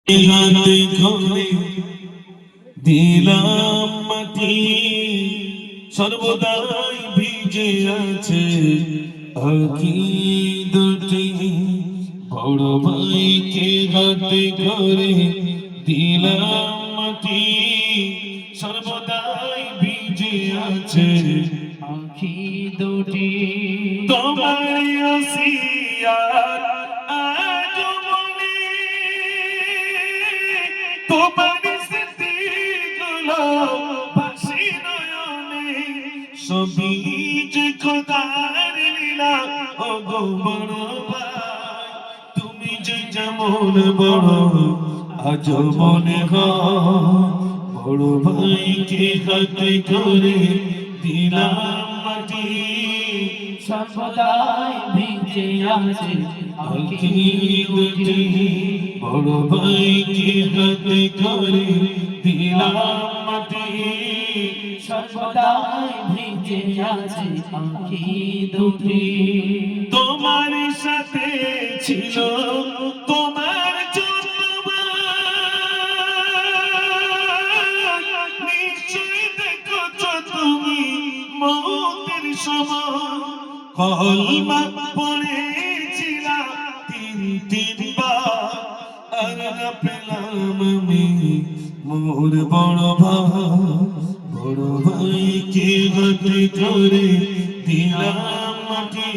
হাতে ঘরে দিলাম মাটি, সর্বদাই ভিজে আছে আঁখি দুটি। বড় ভাইকে হাতে ঘরে দিলাম মাটি, সর্বদাই ভিজে আছে আঁখি দুটি। তোমার আসিয়াত আজ মনে, তোমার স্মৃতিগুলো ভাসি নয়নে, সবই যে খোদার লীলা। ও গো বড় ভাই, তুমি যে যেমন বড় আজ মনে হয়। বড় ভাইকে হাতে করে দিলাম মাটি, সর্বদাই ভিজে আছে আঁখি দুটি। বড় ভাইকে হাতে করে দিলাম মাটি, সর্বদাই ভিজে আছে আঁখি দুটি। তোমার সাথে ছিল তোমার নিশ্চয় দেখছ তুমি মৌতের সময়। কলমা পড়েছিলাম তিনবার, আর না পেলাম আমি মোর বড় ভাই। বড় ভাইকে হাতে করে দিলাম মাটি,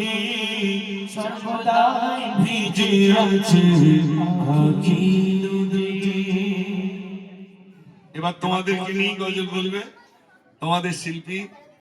সর্বদাই ভিজে আছে আঁখি দুটি। এবার তোমাদেরকে নিয়ে গজল বলবে তোমাদের শিল্পী